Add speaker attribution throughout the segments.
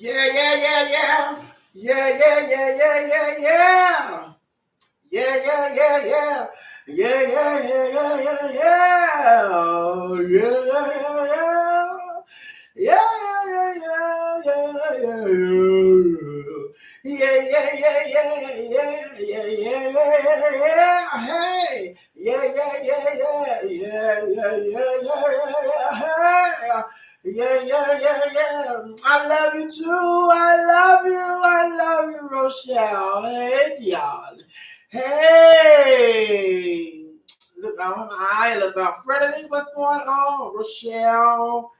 Speaker 1: Yeah, yeah, yeah, yeah. Yeah, yeah, yeah, yeah, yeah, yeah. Yeah, yeah, yeah, yeah. Yeah, yeah, yeah, yeah, yeah, yeah. Oh, yeah, yeah, yeah, yeah. Yeah, yeah, yeah, yeah, yeah, yeah. Yeah, yeah, yeah, yeah, yeah, yeah, yeah, yeah, yeah. Hey. Yeah, yeah, yeah, yeah, yeah, yeah, yeah, yeah, yeah, yeah. Yeah, yeah, yeah, yeah. I love you too. I love you. I love you, Rochelle. Hey, Dion. Hey. Look on my eye. Look on Freddie. What's going on? Rochelle.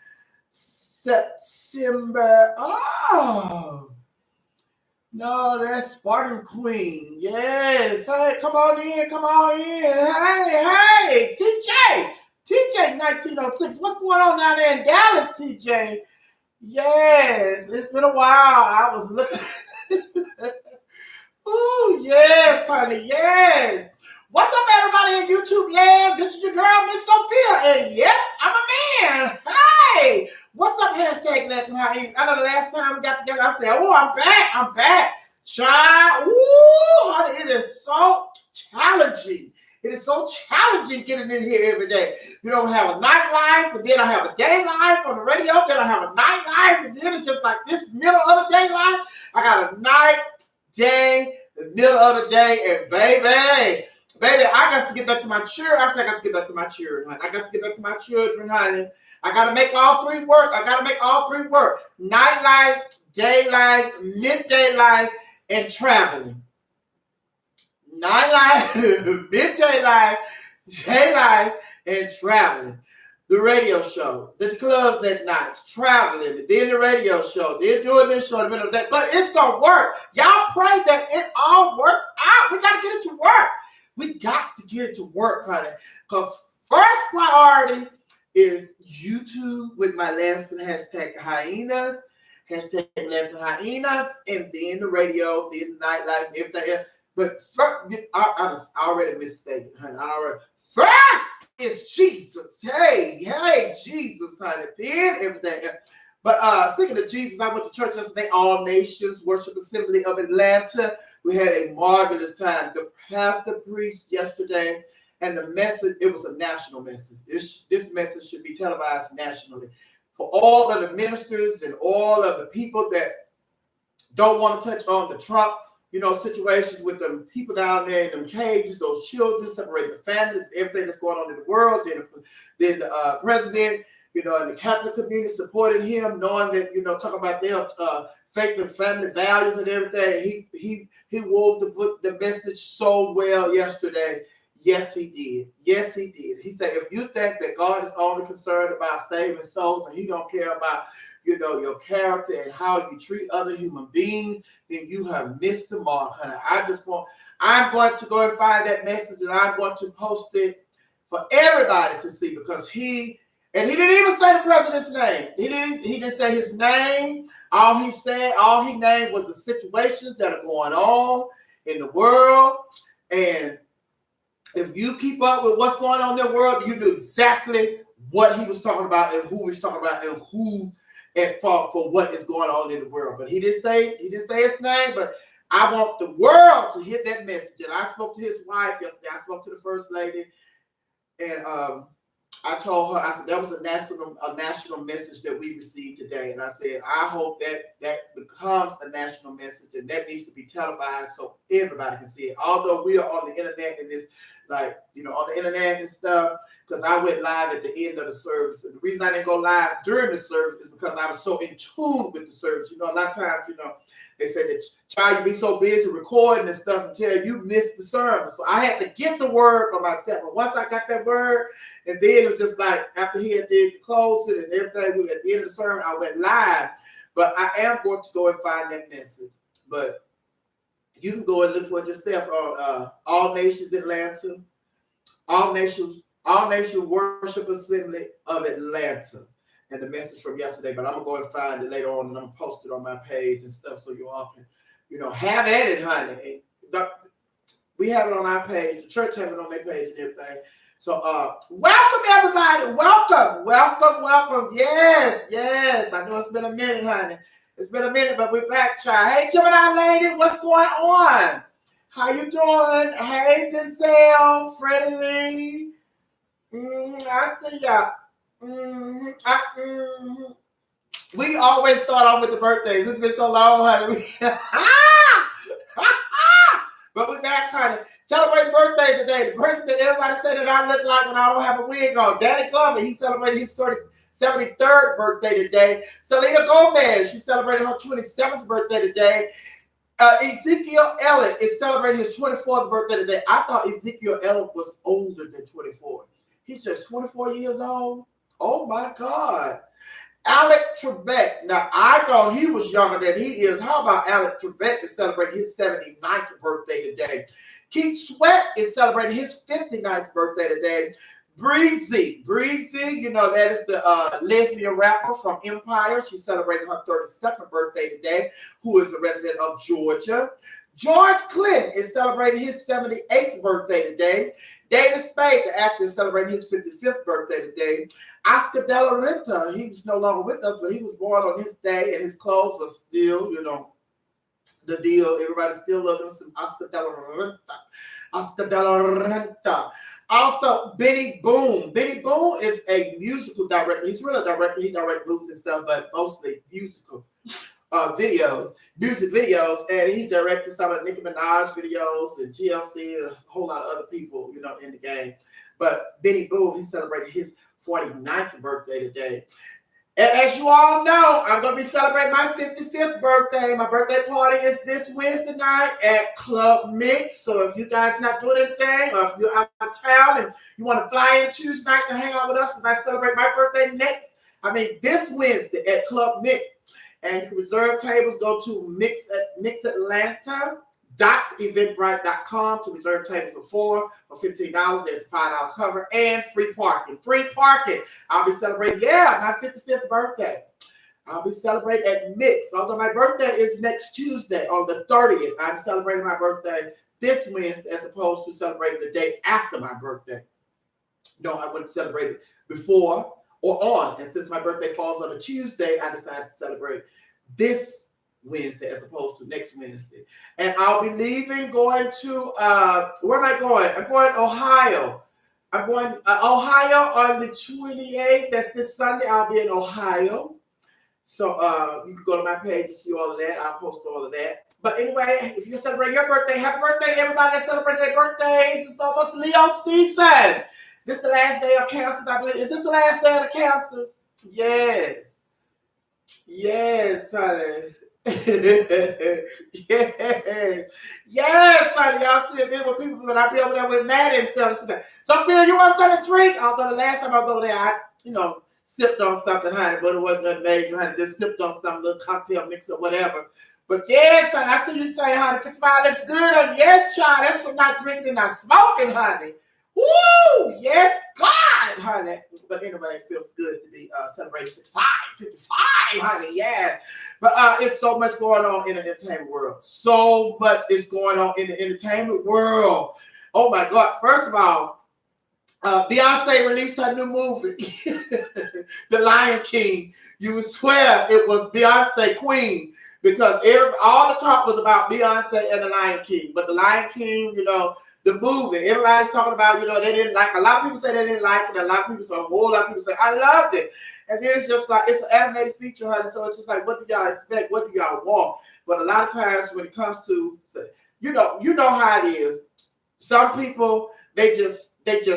Speaker 1: September. Oh. No, that's Spartan Queen. Yes. Hey, come on in. Come on in. Hey, hey. TJ. TJ 1906. What's going on down there in Dallas, TJ? Yes. It's been a while. I was looking. Oh, yes, honey. Yes. What's up, everybody in YouTube land? This is your girl, Miss Sophia. And yes, I'm a man. Hey. What's up, hashtag Latin High? I know the last time we got together, I said, oh, I'm back. I'm back. Child. Ooh, honey, it is so challenging. It is so challenging getting in here every day. You don't have a nightlife, and then I have a day life on the radio, then I have a nightlife, and then it's just like this middle of the day life. I got a night, day, the middle of the day, and baby, I got to get back to my children. I said I got to get back to my children, honey. I got to get back to my children, honey. I got to make all three work. Night life, day life, midday life, and traveling. Night life, midday life, day life, and traveling. The radio show, the clubs at night, traveling, then the radio show, then doing this show in the middle of that. But it's going to work. Y'all pray that it all works out. We got to get it to work. We got to get it to work, honey. Because first priority is YouTube with my laughing hashtag hyenas, hashtag laughing hyenas, and then the radio, then the nightlife, and everything else. But first, I was already mistaken, honey. First is Jesus. Hey, Jesus, honey. Then everything else. But speaking of Jesus, I went to church yesterday, All Nations Worship Assembly of Atlanta. We had a marvelous time. The pastor preached yesterday, and the message, it was a national message. This message should be televised nationally. For all of the ministers and all of the people that don't want to touch on the Trump, situations with them people down there in them cages, those children, separating the families, everything that's going on in the world. Then the president, and the Catholic community supporting him, knowing that, talking about their faith and family values and everything. He wove the message so well yesterday. Yes, he did. Yes, he did. He said, if you think that God is only concerned about saving souls and he don't care about, your character and how you treat other human beings, then you have missed the mark, honey. I'm going to go and find that message, and I'm going to post it for everybody to see, because he didn't even say the president's name. He didn't say his name. All he named was the situations that are going on in the world. And if you keep up with what's going on in the world, you knew exactly what he was talking about and who he was talking about and who at fault for what is going on in the world. But he didn't say his name, but I want the world to hear that message. And I spoke to his wife yesterday. I spoke to the first lady, and I told her, I said, that was a national message that we received today. And I said, I hope that becomes a national message, and that needs to be televised so everybody can see it. Although we are on the internet and it's like, on the internet and stuff, because I went live at the end of the service. And the reason I didn't go live during the service is because I was so in tune with the service. A lot of times, they said that, child, you be so busy recording and stuff until you miss the sermon. So I had to get the word for myself. And once I got that word, and then it was just like, after he had to close it and everything, at the end of the sermon, I went live. But I am going to go and find that message. But you can go and look for it yourself on All Nations Atlanta, All Nations Worship Assembly of Atlanta. And the message from yesterday, but I'm gonna go and find it later on, and I'm gonna post it on my page and stuff, so you all can, have at it, honey. We have it on our page. The church have it on their page and everything. So, welcome everybody. Welcome. Yes. I know it's been a minute, honey. It's been a minute, but we're back, child. Hey, Gemini lady, what's going on? How you doing? Hey, Denzel, Freddie Lee. I see y'all. We always start off with the birthdays. It's been so long, honey. But we're back, honey. Celebrate birthday today. The person that everybody said that I look like when I don't have a wig on. Danny Glover, he celebrated his 73rd birthday today. Selena Gomez, she celebrated her 27th birthday today. Ezekiel Elliott is celebrating his 24th birthday today. I thought Ezekiel Elliott was older than 24. He's just 24 years old. Oh my God. Alec Trebek. Now, I thought he was younger than he is. How about Alec Trebek is celebrating his 79th birthday today? Keith Sweat is celebrating his 59th birthday today. Breezy, you know, that is the lesbian rapper from Empire. She's celebrating her 32nd birthday today, who is a resident of Georgia. George Clinton is celebrating his 78th birthday today. David Spade, the actor, is celebrating his 55th birthday today. Oscar De La Renta, he's no longer with us, but he was born on his day, and his clothes are still, you know, the deal. Everybody's still loving some Oscar De La Renta. Oscar De La Renta. Also, Benny Boone. Benny Boone is a musical director. He's really a director. He directs movies and stuff, but mostly musical music videos. And he directed some of Nicki Minaj videos and TLC and a whole lot of other people, you know, in the game. But Benny Boone, he celebrated his 49th birthday today. And as you all know, I'm going to be celebrating my 55th birthday. My birthday party is this Wednesday night at Club Mix. So if you guys not doing anything, or if you're out of town and you want to fly in Tuesday night to hang out with us as I celebrate my birthday this Wednesday at Club Mix. And you can reserve tables. Go to mixatlanta.eventbrite.com to reserve tables of 4 for $15. There's a $5 cover and free parking. I'll be celebrating, my 55th birthday. I'll be celebrating at Mix. Although my birthday is next Tuesday on the 30th, I'm celebrating my birthday this Wednesday as opposed to celebrating the day after my birthday. No, I wouldn't celebrate it before or on. And since my birthday falls on a Tuesday, I decided to celebrate this Wednesday as opposed to next Wednesday. And I'll be leaving, going to, where am I going? I'm going to Ohio. I'm going Ohio on the 28th. That's this Sunday. I'll be in Ohio. So you can go to my page to see all of that. I'll post all of that. But anyway, if you celebrate your birthday, happy birthday to everybody that celebrated their birthdays. It's almost Leo season. This is the last day of Cancers, I believe. Is this the last day of the Cancers? Yes. Yes, honey. Yes, honey. Y'all see it there with people when I be over there with Maddie and stuff. Sophia, you want something to drink? Although the last time I was over there, I, sipped on something, honey, but it wasn't nothing major, honey. Just sipped on some little cocktail mix or whatever. But yes, honey, I see you saying, honey, 55 looks good on you. Yes, child. That's for not drinking and not smoking, honey. Woo! Yes, God, honey. But anyway, it feels good to be celebrating 55, honey. Yeah. But it's so much going on in the entertainment world. So much is going on in the entertainment world. Oh, my God. First of all, Beyonce released her new movie, The Lion King. You would swear it was Beyonce Queen because all the talk was about Beyonce and The Lion King. But The Lion King, the movie, everybody's talking about, they didn't like. A lot of people say they didn't like it. A lot of people say, a whole lot of people say, I loved it. And then it's just like, it's an animated feature, honey. So it's just like, what do y'all expect? What do y'all want? But a lot of times when it comes to, you know how it is. Some people, they just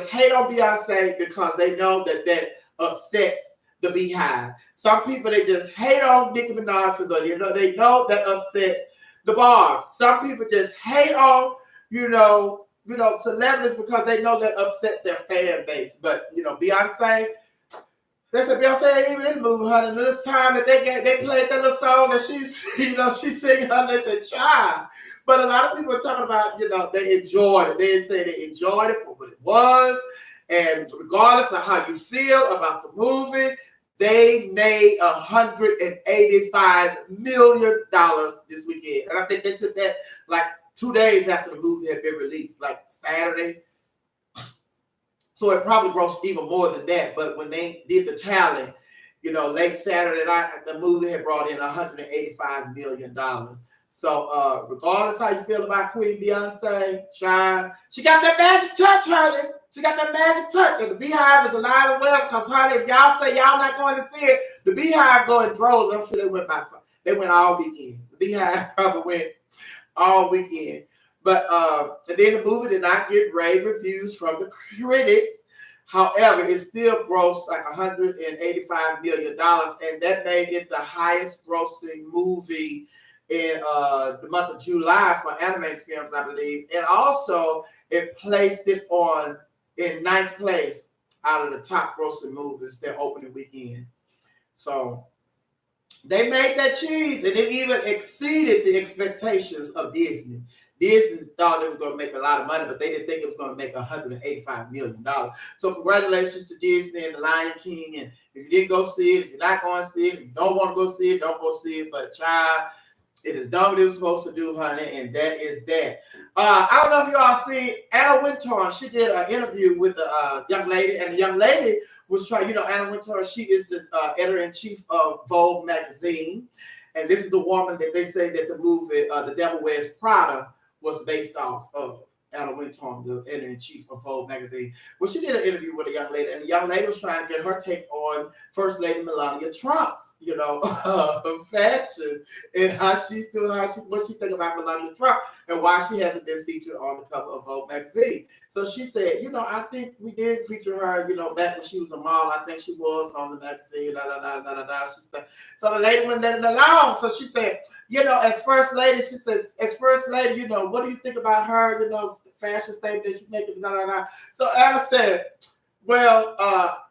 Speaker 1: hate on Beyonce because they know that upsets the Beehive. Some people, they just hate on Nicki Minaj because they know that upsets the Barbs. Some people just hate on, celebrities because they know that upset their fan base. But, Beyonce, they said Beyonce ain't even in the movie, honey. And this time that they played that little song that she's singing, honey, they said, child. But a lot of people are talking about, they enjoyed it. They didn't say they enjoyed it for what it was. And regardless of how you feel about the movie, they made $185 million this weekend. And I think they took that like 2 days after the movie had been released, like Saturday. So it probably grossed even more than that. But when they did the tally, late Saturday night, the movie had brought in $185 million. So regardless how you feel about Queen Beyonce, she got that magic touch, honey. She got that magic touch. And the Beehive is alive and well because, honey, if y'all say y'all not going to see it, the Beehive go in droves. I'm sure they went all weekend. The Beehive probably went all weekend. But and then the movie did not get rave reviews from the critics. However, it still grossed like $185 million, and that made it the highest grossing movie in the month of July for animated films, I believe. And also, it placed it in 9th place out of the top grossing movies their opening weekend. So they made that cheese, and it even exceeded the expectations of Disney. Disney thought it was going to make a lot of money, but they didn't think it was going to make $185 million. So congratulations to Disney and the Lion King. And if you didn't go see it, if you're not going to see it, if you don't want to go see it, don't go see it. But child, it is done what it was supposed to do, honey, and that is that. I don't know if you all seen Anna Wintour. She did an interview with the young lady, and the young lady was trying, Anna Wintour, she is the editor-in-chief of Vogue magazine. And this is the woman that they say that the movie The Devil Wears Prada was based off of. Anna Wintour, the editor-in-chief of Vogue magazine. Well, she did an interview with a young lady, and the young lady was trying to get her take on First Lady Melania Trump's, fashion and what she think about Melania Trump and why she hasn't been featured on the cover of Vogue magazine. So she said, I think we did feature her, back when she was a model. I think she was on the magazine. She said, so the lady wouldn't let it alone. So she said, as First Lady, she says, what do you think about her, fashion statement that she's making, So Anna said, well,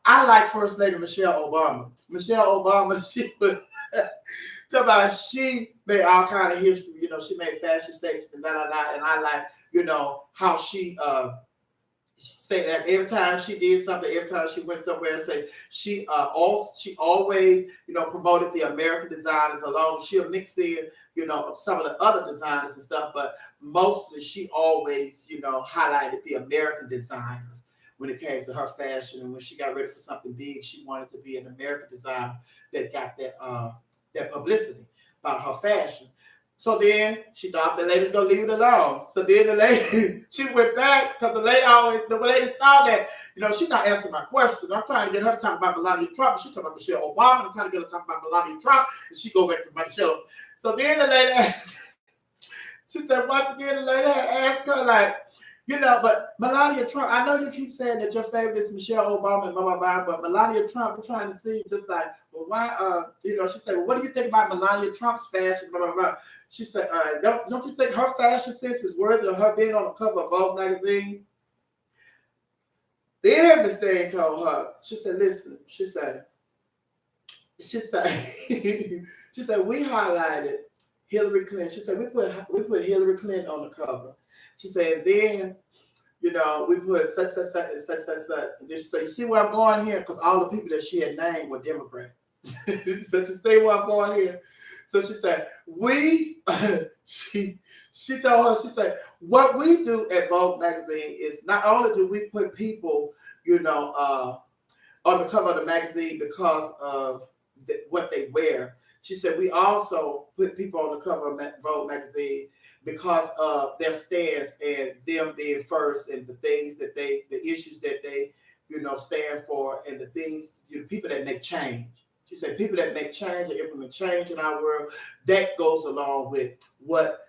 Speaker 1: I like First Lady Michelle Obama. Michelle Obama, she made all kind of history, she made fashion statements and and I like, how she say that every time she did something, every time she went somewhere and say she always promoted the American designers along. She'll mix in some of the other designers and stuff, but mostly she always highlighted the American designers when it came to her fashion. And when she got ready for something big, she wanted to be an American designer that got that publicity about her fashion. So then she thought the lady's gonna leave it alone. So then the lady, she went back because the lady saw that, she's not answering my question. I'm trying to get her to talk about Melania Trump. She's talking about Michelle Obama. I'm trying to get her to talk about Melania Trump, and she go back to Michelle. So then the lady asked, she said, once again, the lady had asked her, like, but Melania Trump, I know you keep saying that your favorite is Michelle Obama and blah, blah, blah, but Melania Trump, we're trying to see just like, well, why, she said, well, what do you think about Melania Trump's fashion, blah, blah, blah. She said, don't you think her fashion sense is worthy of her being on the cover of Vogue magazine? Then Miss Thing told her, she said, listen, she said, we highlighted Hillary Clinton. She said, we put Hillary Clinton on the cover. She said, then, we put such. So you see where I'm going here? Because all the people that she had named were Democrats. So you see where I'm going here? So she said, she told her, she said, what we do at Vogue magazine is not only do we put people, on the cover of the magazine because of what they wear. She said, we also put people on the cover of Vogue magazine because of their stance and them being first and the things that the issues that they, stand for and the things, people that make change. She said, people that make change and implement change in our world, that goes along with what,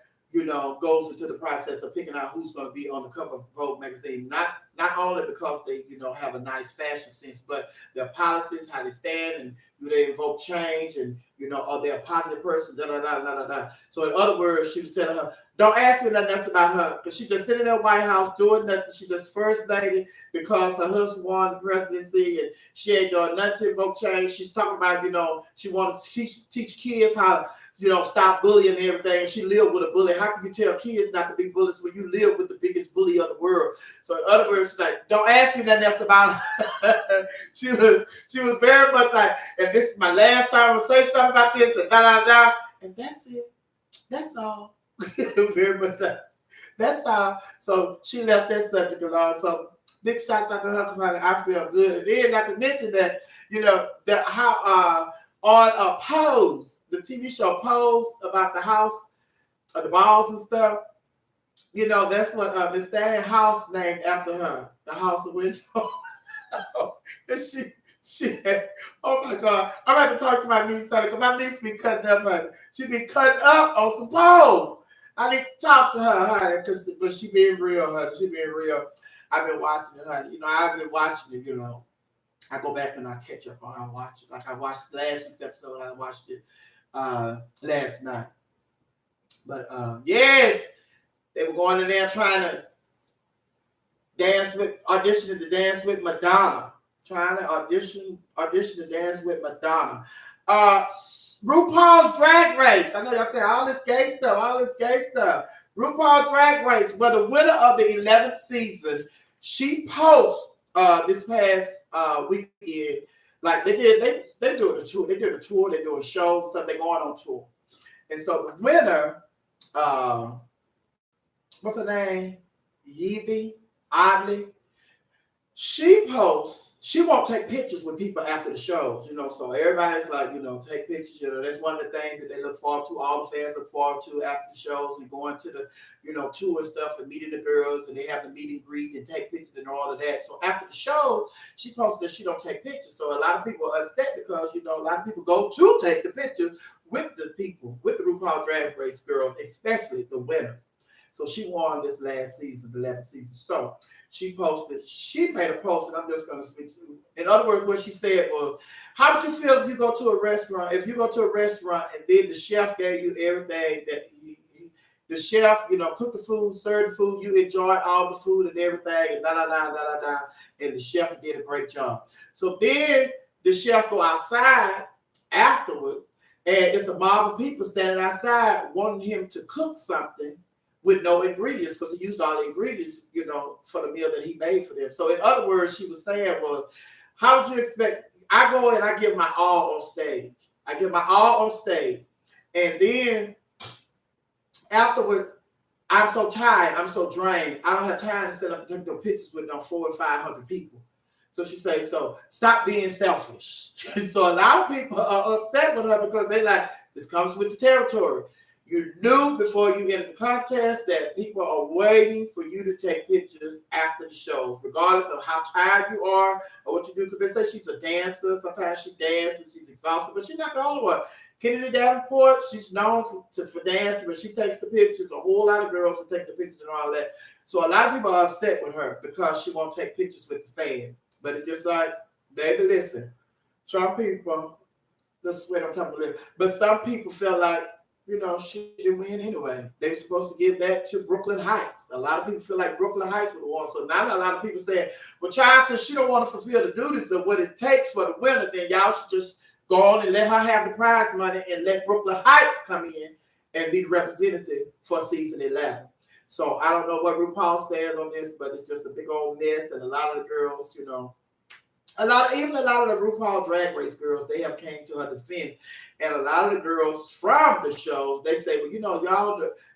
Speaker 1: goes into the process of picking out who's going to be on the cover of Vogue magazine. Not only because they, have a nice fashion sense, but their policies, how they stand, and do they invoke change, and, are they a positive person, So in other words, she was telling her, don't ask me nothing else about her, because she just sitting in that White House doing nothing. She just first lady because her husband won the presidency, and she ain't doing nothing to invoke change. She's talking about, she wanted to teach kids how to, stop bullying and everything. She lived with a bully. How can you tell kids not to be bullies when you live with the biggest bully of the world? So in other words, she's like, don't ask me nothing else about her. she was very much like, and this is my last time I'm gonna say something about this, and and that's it. That's all. Very much like, that's all. So she left that subject alone. So big shots out to her because I feel good. And then not to mention that, that how on Pose, the TV show Pose about the house, the balls and stuff. That's what Miss Diane house named after her, the House of Winter. And she had, oh my God, I'm about to talk to my niece, honey, because my niece be cutting up, honey. She be cutting up on some pole. I need to talk to her, honey, but she being real, honey. She being real. I've been watching it, honey. I've been watching it, I go back and I catch up on. I watch it. Like I watched last week's episode. I watched it last night. But yes, they were going in there trying to audition to dance with Madonna. Trying to audition to dance with Madonna. RuPaul's Drag Race. I know y'all say all this gay stuff. RuPaul's Drag Race. Well, the winner of the 11th season, she posts this past weekend. Like they do a tour. They did a tour. They're doing shows, stuff. They're going on tour. And so the winner, what's her name? Yvie Oddly. She posts. She won't take pictures with people after the shows, so everybody's like, take pictures, that's one of the things that they look forward to, all the fans look forward to after the shows and going to the, tour and stuff and meeting the girls and they have the meet and greet and take pictures and all of that. So after the show, she posted that she don't take pictures. So a lot of people are upset because, a lot of people go to take the pictures with the people, with the RuPaul Drag Race girls, especially the winners. So she won this last season, the 11th season. So she made a post, and I'm just going to speak to you. In other words, what she said was, how would you feel if you go to a restaurant, and then the chef gave you everything that the chef, cooked the food, served the food, you enjoyed all the food and everything, and and the chef did a great job. So then the chef go outside afterwards, and it's a mob of people standing outside wanting him to cook something with no ingredients, because he used all the ingredients, for the meal that he made for them. So in other words, she was saying was, how would you expect, I go and I give my all on stage. And then afterwards, I'm so tired, I'm so drained, I don't have time to set up and take no pictures with no 400 or 500 people. So she says, so stop being selfish. So a lot of people are upset with her because they like, this comes with the territory. You knew before you entered the contest that people are waiting for you to take pictures after the shows, regardless of how tired you are or what you do. Because they say she's a dancer. Sometimes she dances, she's exhausted, but she's not the only one. Kennedy Davenport, she's known for dancing, but she takes the pictures. A whole lot of girls will take the pictures and all that. So a lot of people are upset with her because she won't take pictures with the fans. But it's just like, baby, listen, some people, let's sweat on top of it. But some people feel like, she didn't win anyway. They were supposed to give that to Brooklyn Heights. A lot of people feel like Brooklyn Heights would have won. So now a lot of people saying, well, Child, since she don't want to fulfill the duties of what it takes for the winner, then y'all should just go on and let her have the prize money and let Brooklyn Heights come in and be the representative for season 11. So I don't know what RuPaul stands on this, but it's just a big old mess. And a lot of the girls, a lot of the RuPaul Drag Race girls, they have came to her defense. And a lot of the girls from the shows, they say, well,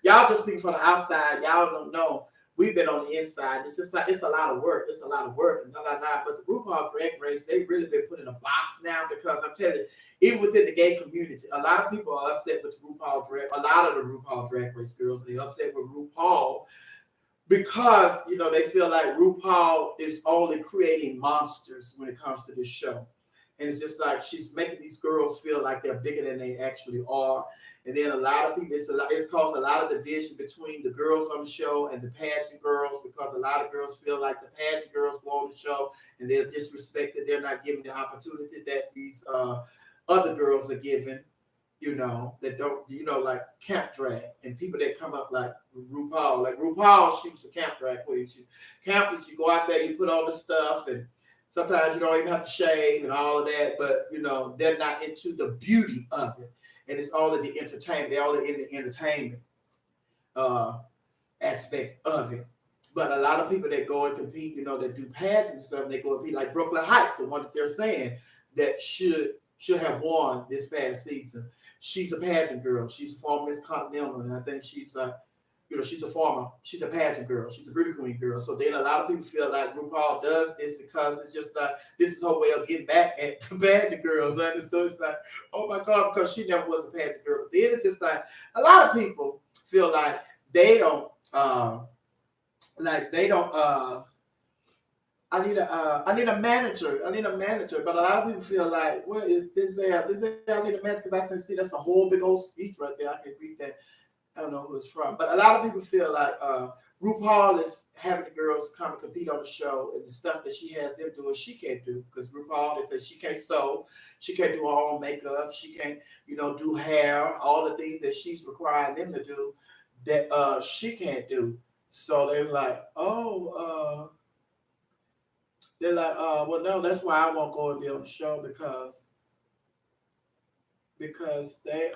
Speaker 1: y'all just speaking from the outside. Y'all don't know. We've been on the inside. It's just like, it's a lot of work. And But the RuPaul Drag Race, they've really been put in a box now because I'm telling you, even within the gay community, a lot of people are upset with a lot of the RuPaul Drag Race girls. They're upset with RuPaul because, they feel like RuPaul is only creating monsters when it comes to this show. And it's just like she's making these girls feel like they're bigger than they actually are. And then a lot of people, it's caused a lot of division between the girls on the show and the pageant girls, because a lot of girls feel like the pageant girls go on the show and they're disrespected. They're not given the opportunity that these other girls are given. That don't, like camp drag and people that come up like RuPaul. Like RuPaul, she was a camp drag queen. Campers, you go out there, you put on the stuff, and sometimes you don't even have to shave and all of that, but they're not into the beauty of it. And it's only the entertainment. They're only in the entertainment aspect of it. But a lot of people that go and compete, that do pads and stuff, they go and be like Brooklyn Heights, the one that they're saying that should have won this past season. She's a pageant girl. She's former Miss Continental, and I think she's like she's a pageant girl, she's a beauty queen girl. So then a lot of people feel like RuPaul does this because it's just like this is her way of getting back at the pageant girls. Right? And so it's like, oh my God, because she never was a pageant girl. But then it's just like a lot of people feel like they don't I need a manager. I need a manager. But a lot of people feel like, what is this there? I need a manager because I can see that's a whole big old speech right there. I can read that. I don't know who it's from. But a lot of people feel like RuPaul is having the girls come and compete on the show, and the stuff that she has them doing, she can't do. Because RuPaul, they say she can't sew, she can't do her own makeup, she can't, do hair, all the things that she's requiring them to do that she can't do. So they're like, well, no, that's why I won't go and be on the show because they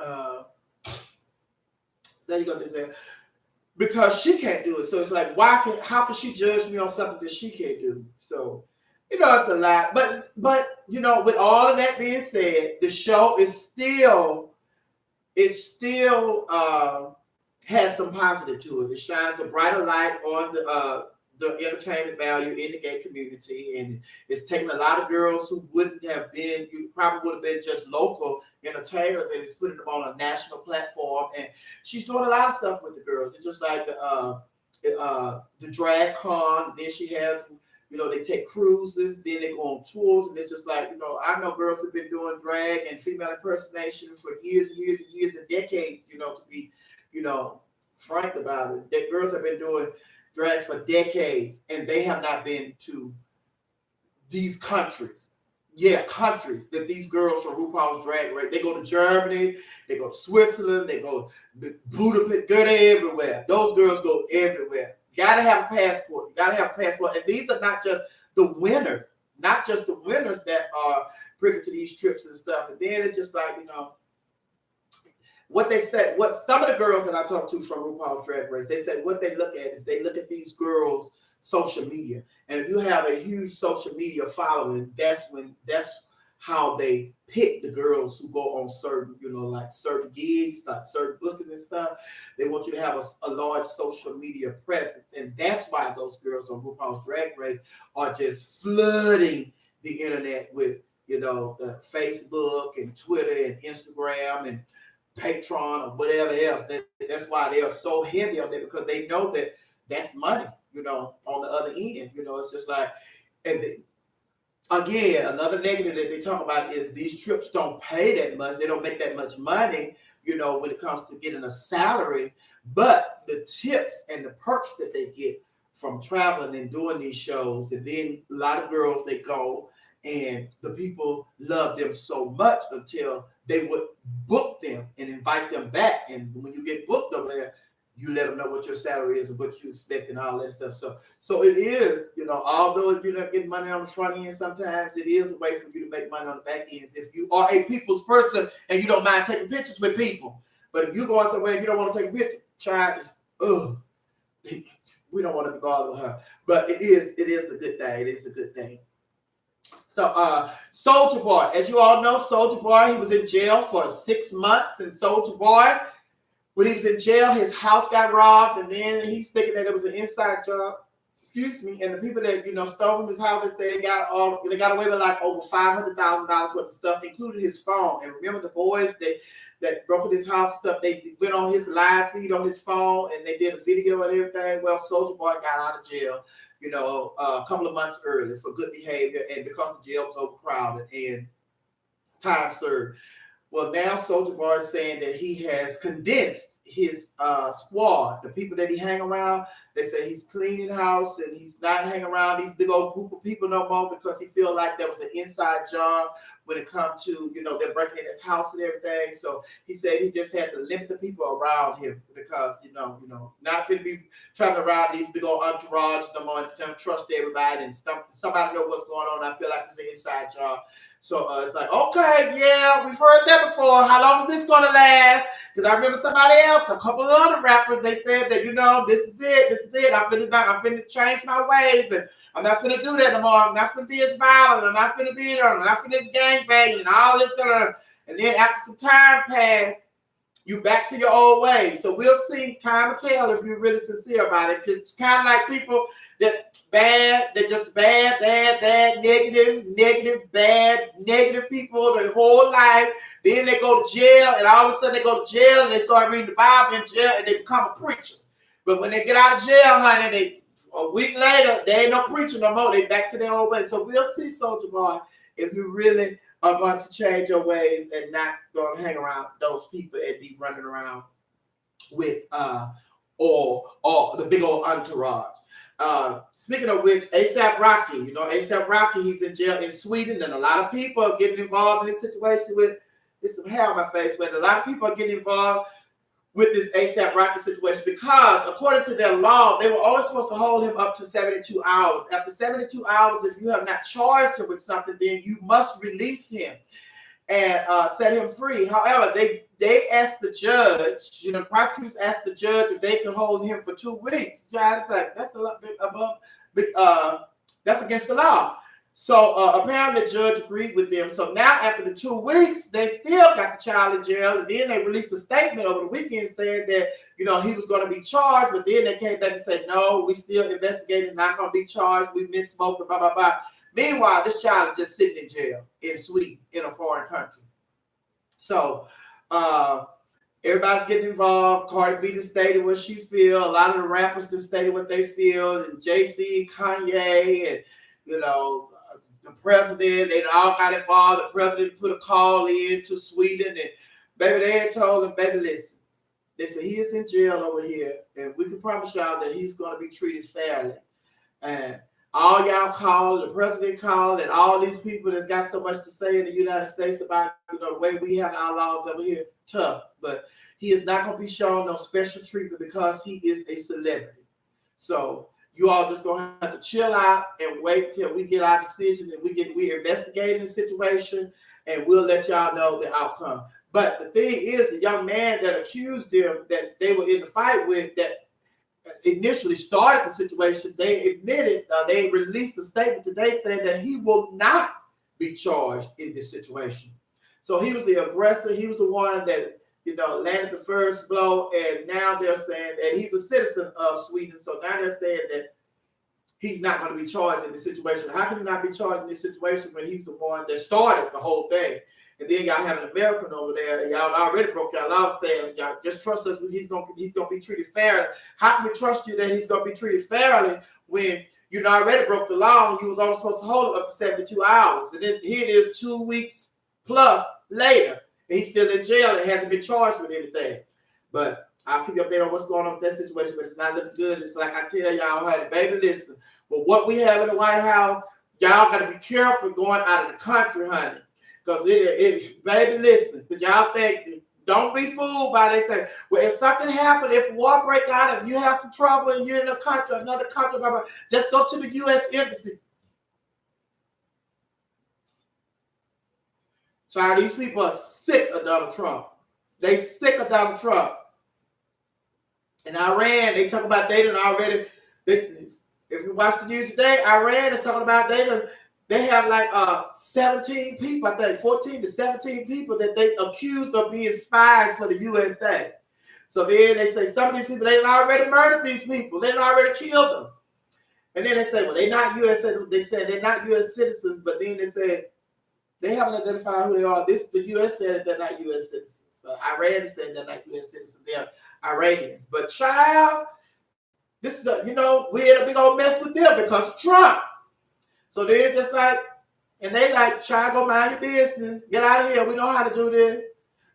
Speaker 1: there you go, they say, because she can't do it. So it's like, how can she judge me on something that she can't do? So, it's a lot. But with all of that being said, the show is still has some positive to it. It shines a brighter light on the entertainment value in the gay community, and it's taking a lot of girls who wouldn't have been, you probably would have been just local entertainers, and it's putting them on a national platform. And she's doing a lot of stuff with the girls. It's just like the drag con. Then she has, they take cruises, then they go on tours, and it's just like, I know girls have been doing drag and female impersonation for years and years and years and decades, to be, frank about it. That girls have been doing drag for decades, and they have not been to these countries. Yeah, countries that these girls from RuPaul's Drag Race. They go to Germany, they go to Switzerland, they go to Budapest. Girl, they're everywhere. Those girls go everywhere. You gotta have a passport. And these are not just the winners, that are privy to these trips and stuff. And then it's just like, what they said, what some of the girls that I talked to from RuPaul's Drag Race, they said what they look at is they look at these girls' social media. And if you have a huge social media following, that's how they pick the girls who go on certain, like certain gigs, like certain bookings and stuff. They want you to have a large social media presence. And that's why those girls on RuPaul's Drag Race are just flooding the internet with, the Facebook and Twitter and Instagram and Patreon or whatever else. That's why they are so heavy on there, because they know that that's money, on the other end. It's just like, and again, another negative that they talk about is these trips don't pay that much. They don't make that much money, when it comes to getting a salary. But the tips and the perks that they get from traveling and doing these shows, and then a lot of girls, they go and the people love them so much until they would book them and invite them back. And when you get booked over there, you let them know what your salary is and what you expect and all that stuff. So it is, although you're not getting money on the front end, sometimes it is a way for you to make money on the back end if you are a people's person and you don't mind taking pictures with people. But if you go somewhere and you don't want to take a picture, we don't want to be bothered with her. But it is a good thing. It is a good thing. So Soulja Boy, as you all know, Soulja Boy, he was in jail for 6 months. And Soulja Boy, when he was in jail, his house got robbed, and then he's thinking that it was an inside job. And the people that stole from his house, they got away with like over $500,000 worth of stuff, including his phone. And remember the boys that broke in his house stuff, they went on his live feed on his phone and they did a video and everything. Well, Soulja Boy got out of jail, a couple of months early for good behavior, and because the jail was overcrowded and time served. Well, now Soulja Boy is saying that he has condensed his squad, the people that he hang around. They say he's cleaning house and he's not hanging around these big old group of people no more, because he feel like there was an inside job when it comes to, they're breaking in his house and everything. So he said he just had to limit the people around him, because, not going to be traveling around these big old entourage no more, don't trust everybody, and somebody know what's going on. I feel like it's an inside job. So it's like, okay, yeah, we've heard that before. How long is this going to last? Because I remember somebody else, a couple of other rappers, they said that, this is it. I'm finna change my ways, and I'm not finna do that no more. I'm not finna be as violent. I'm not finna be there. I'm not finna gangbang and all this stuff. And then after some time passed, You back to your old ways. So we'll see. Time will tell if you're really sincere about it. It's kind of like people that bad, they're just bad, negative people their whole life. Then they go to jail, and all of a sudden they go to jail and they start reading the Bible in jail and they become a preacher. But when they get out of jail, honey, a week later, they ain't no preacher no more. They back to their old ways. So we'll see, Soldier Boy, if you really are going to change your ways and not going to hang around those people and be running around with or the big old entourage. Speaking of which, ASAP Rocky, ASAP Rocky, he's in jail in Sweden, and a lot of people are getting involved in this situation with, there's some hair on my face, but a lot of people are getting involved with this ASAP Rocky situation because according to their law, they were only supposed to hold him up to 72 hours. After 72 hours, if you have not charged him with something, then you must release him and set him free. However, they asked the judge, the prosecutors asked the judge if they could hold him for 2 weeks. Judge, like, that's a lot bit above, that's against the law. So apparently the judge agreed with them. So now after the 2 weeks, they still got the child in jail. And then they released a statement over the weekend saying that, he was going to be charged. But then they came back and said, no, we still investigating, not going to be charged. We misspoke, blah, blah, blah. Meanwhile, this child is just sitting in jail in Sweden, in a foreign country. So everybody's getting involved. Cardi B just stated what she feels. A lot of the rappers just stated what they feel. And Jay-Z, Kanye, and, the president, they all got involved. The president put a call in to Sweden, and baby, they had told him, baby, listen, they said he is in jail over here, and we can promise y'all that he's going to be treated fairly. And all y'all call, the president called, and all these people that's got so much to say in the United States about the way we have our laws over here, tough. But he is not going to be shown no special treatment because he is a celebrity. So you all just gonna have to chill out and wait till we get our decision and we investigating the situation, and we'll let y'all know the outcome. But the thing is, the young man that accused them that they were in the fight with, that initially started the situation, they admitted, they released a statement today saying that he will not be charged in this situation. So he was the aggressor. He was the one that landed the first blow, and now they're saying that he's a citizen of Sweden. So now they're saying that he's not going to be charged in this situation. How can he not be charged in this situation when he's the one that started the whole thing? And then y'all have an American over there, and y'all already broke y'all law saying, y'all just trust us when he's going to be treated fairly. How can we trust you that he's going to be treated fairly when you already broke the law and you was only supposed to hold him up to 72 hours? And then here it is 2 weeks plus later. And he's still in jail and hasn't been charged with anything. But I'll keep you updated on what's going on with that situation, but it's not looking good. It's like I tell y'all, honey, baby, listen. But what we have in the White House, y'all got to be careful going out of the country, honey. Because baby, listen. Because y'all think, don't be fooled by they say, well, if something happened, if war break out, if you have some trouble and you're in a country, another country, blah, blah, just go to the U.S. Embassy. So these people are sick of Donald Trump. They sick of Donald Trump. And Iran, they talk about they done already. If you watch the news today, Iran is talking about they have like 17 people, I think 14 to 17 people that they accused of being spies for the USA. So then they say some of these people, they already murdered these people. They already killed them. And then they say, well, they're not U.S. citizens. They said they're not U.S. citizens, but then they said they haven't identified who they are. The U.S. said that they're not U.S. citizens. So Iran said they're not U.S. citizens. They're Iranians. But child, this is we had a big old mess with them because of Trump. So they're just like, and they like, child, go mind your business. Get out of here. We know how to do this.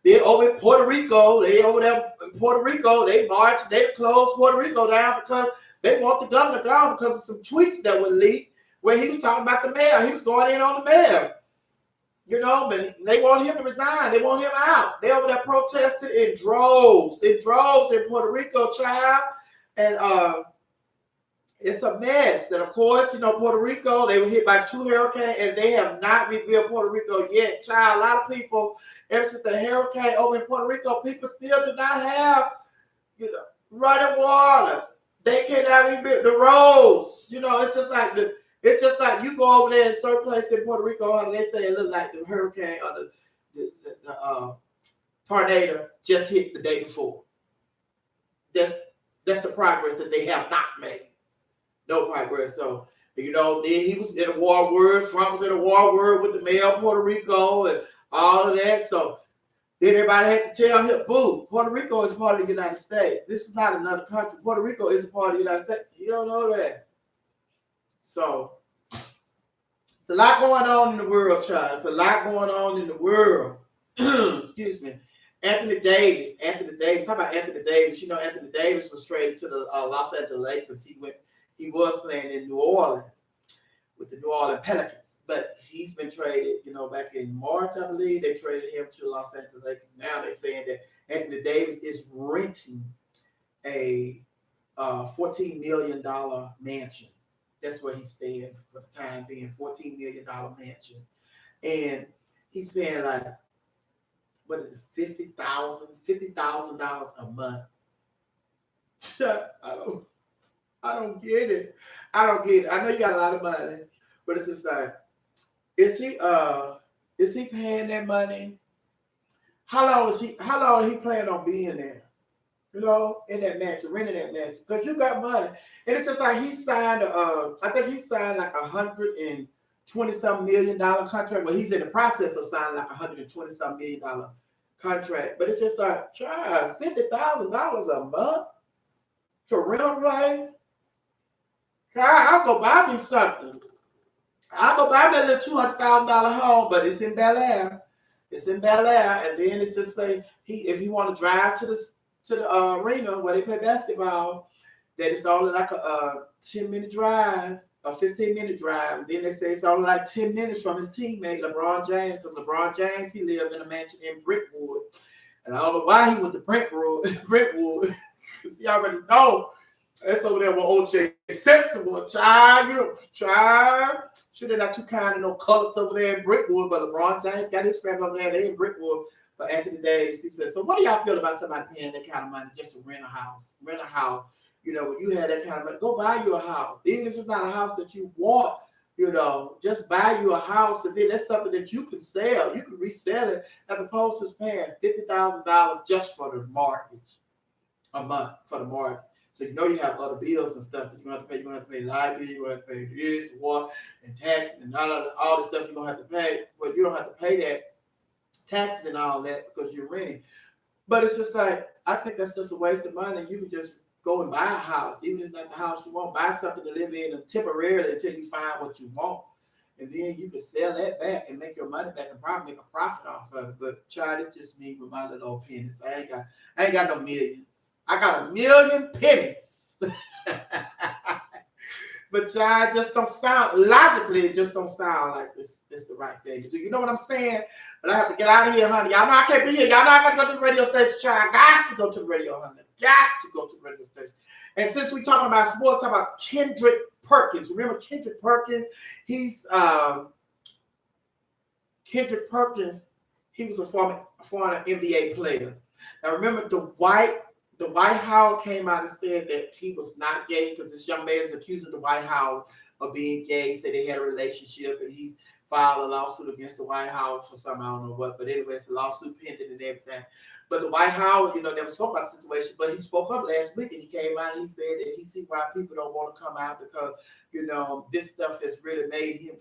Speaker 1: They're over in Puerto Rico. They over there in Puerto Rico. They marched. They closed Puerto Rico down because they want the governor gone because of some tweets that were leaked where he was talking about the mayor. He was going in on the mayor. But they want him to resign. They want him out. They over there protested in droves. In Puerto Rico, child. And it's a mess. And of course, Puerto Rico, they were hit by 2 hurricanes, and they have not rebuilt Puerto Rico yet. Child, a lot of people, ever since the hurricane over in Puerto Rico, people still do not have, running water. They cannot rebuild the roads. It's just like you go over there in certain places in Puerto Rico, and they say it look like the hurricane or the tornado just hit the day before. That's the progress that they have not made. No progress. So, then he was in a war word. Trump was in a war word with the mayor of Puerto Rico and all of that. So then everybody had to tell him, boo, Puerto Rico is part of the United States. This is not another country. Puerto Rico is a part of the United States. You don't know that. So it's a lot going on in the world, child. It's a lot going on in the world. Excuse me. Anthony Davis. Talk about Anthony Davis. Anthony Davis was traded to the Los Angeles Lakers. He was playing in New Orleans with the New Orleans Pelicans. But he's been traded, back in March, I believe. They traded him to Los Angeles Lakers. Now they're saying that Anthony Davis is renting a $14 million mansion. That's where he's staying for the time being, $14 million mansion. And he's paying like, what is it, $50,000 a month. I don't get it. I know you got a lot of money, but it's just like, is he paying that money? How long is he planning on being there? In that mansion, renting that mansion, because you got money, and it's just like he signed. I think he signed like $120-some million contract. Well, he's in the process of signing like $120-some million contract. But it's just like, try $50,000 a month to rent a place. I'll go buy me something. I'll go buy me a little $200,000 home, but it's in Bel Air. And then it's just like if he want to drive to the arena where they play basketball, that it's only like a 10-minute drive, a 15-minute drive. And then they say it's only like 10 minutes from his teammate, LeBron James, because LeBron James, he lived in a mansion in Brentwood. And I don't know why he went to Brentwood, because he already know. That's over there where O.J. Simpson was. Sure, they're not too kind of no colors over there in Brentwood, but LeBron James got his family over there. They in Brentwood. But Anthony Davis, he said, so what do y'all feel about somebody paying that kind of money just to rent a house? When you have that kind of money, go buy you a house. Even if it's not a house that you want, just buy you a house, and then that's something that you can sell. You can resell it as opposed to paying $50,000 just for the mortgage a month for the mortgage. So you have other bills and stuff that you're going to have to pay. You're going to have to pay light bill, you're going to have to pay this, water, and taxes, and all the stuff you're going to have to pay. Well, you don't have to pay that taxes and all that because you're renting. But it's just like, I think that's just a waste of money. You can just go and buy a house. Even if it's not the house you want, buy something to live in temporarily until you find what you want. And then you can sell that back and make your money back and probably make a profit off of it. But child, it's just me with my little pennies. I ain't got no millions. I got a million pennies. But child, just don't sound logically. It just don't sound like this the right thing to do. You know what I'm saying? But I have to get out of here, honey. Y'all know I can't be here. Y'all know I got to go to the radio station, child. Got to go to the radio, honey. Got to go to the radio station. And since we're talking about sports, talk about Kendrick Perkins. Remember Kendrick Perkins? He's Kendrick Perkins. He was a former NBA player. Now remember Dwight Howard came out and said that he was not gay because this young man is accusing Dwight Howard of being gay. Said they had a relationship, and he filed a lawsuit against the White House for something, I don't know what. But anyway, it's a lawsuit pending and everything. But the White House, never spoke about the situation. But he spoke up last week, and he came out and he said that he see why people don't want to come out because, this stuff has really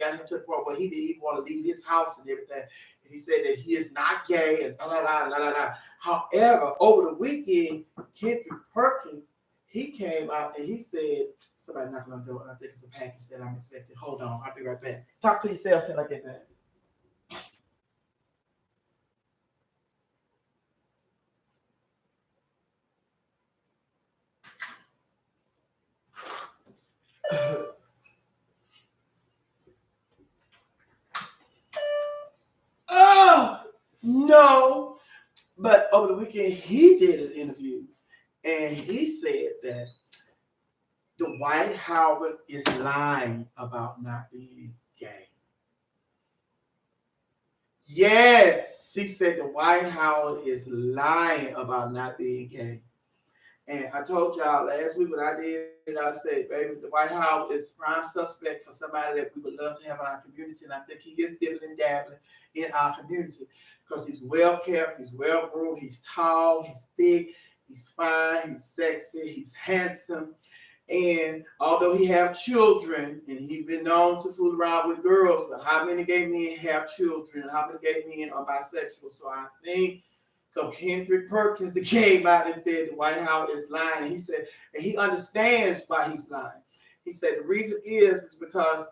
Speaker 1: got him to the point where he didn't even want to leave his house and everything. And he said that he is not gay and blah. However, over the weekend, Kendrick Perkins, he came out and he said, somebody knocking on the door, and I think it's a package that I'm expecting. Hold on, I'll be right back. Talk to yourself till I get back. Oh, no. But over the weekend, he did an interview, and he said that Dwight Howard is lying about not being gay. Yes, he said Dwight Howard is lying about not being gay. And I told y'all last week when I did it, I said, baby, the White House is prime suspect for somebody that we would love to have in our community. And I think he is dibbling and dabbling in our community because he's well kept, he's well groomed, he's tall, he's thick, he's fine, he's sexy, he's handsome. And although he have children, and he's been known to fool around with girls, but how many gay men have children? How many gay men are bisexual? So I think so. Kendrick Perkins that came out and said the White House is lying, and he said, and he understands why he's lying. He said the reason is because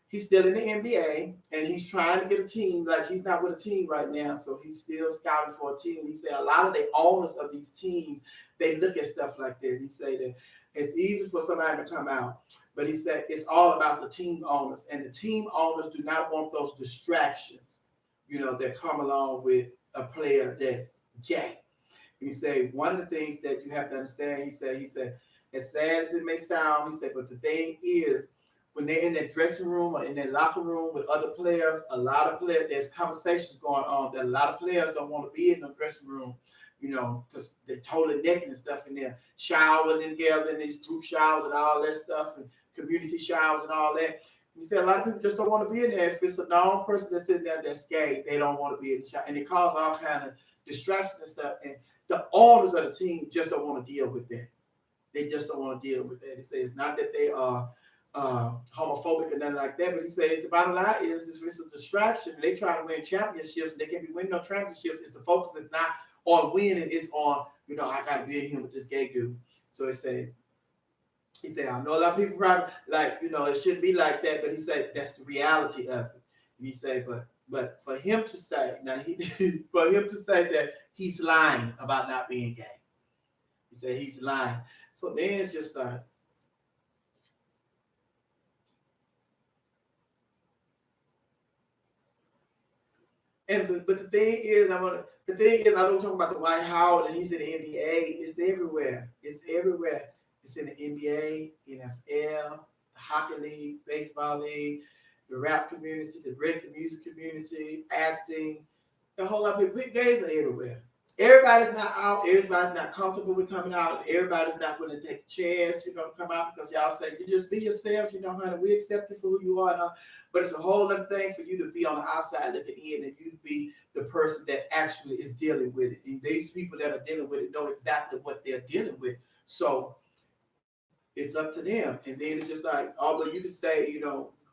Speaker 1: he's still in the NBA and he's trying to get a team. Like he's not with a team right now, so he's still scouting for a team. He said a lot of the owners of these teams they look at stuff like that. He said that it's easy for somebody to come out, but he said it's all about the team owners, and the team owners do not want those distractions, that come along with a player that's gay. And he said one of the things that you have to understand, he said, as sad as it may sound, he said, but the thing is, when they're in that dressing room or in that locker room with other players, a lot of players, there's conversations going on that a lot of players don't want to be in the dressing room, because they're totally naked and stuff in there, showering together in these group showers and all that stuff, and community showers and all that. He said a lot of people just don't want to be in there. If it's a known person that's in there that's gay, they don't want to be in the shower. And it causes all kind of distractions and stuff. And the owners of the team just don't want to deal with that. They just don't want to deal with that. He says it's not that they are homophobic or nothing like that, but he says the bottom line is it's a distraction. They try to win championships, and they can't be winning no championships. It's the focus is not on winning, it's on, I got to be in here with this gay dude. So he said, I know a lot of people probably it shouldn't be like that, but he said that's the reality of it. And he said, but for him to say, for him to say that he's lying about not being gay, he said he's lying. So then it's just like, but the thing is, I don't talk about the White House and he's in the NBA. It's everywhere. It's everywhere. It's in the NBA, NFL, hockey league, baseball league, the rap community, the break music community, acting. The whole lot of people. Gays are everywhere. Everybody's not out. Everybody's not comfortable with coming out. Everybody's not willing to take a chance, come out because y'all say, you just be yourself, honey. We accept you for who you are. But it's a whole other thing for you to be on the outside looking in and you to be the person that actually is dealing with it. And these people that are dealing with it know exactly what they're dealing with. So it's up to them. And then it's just like, although you can say,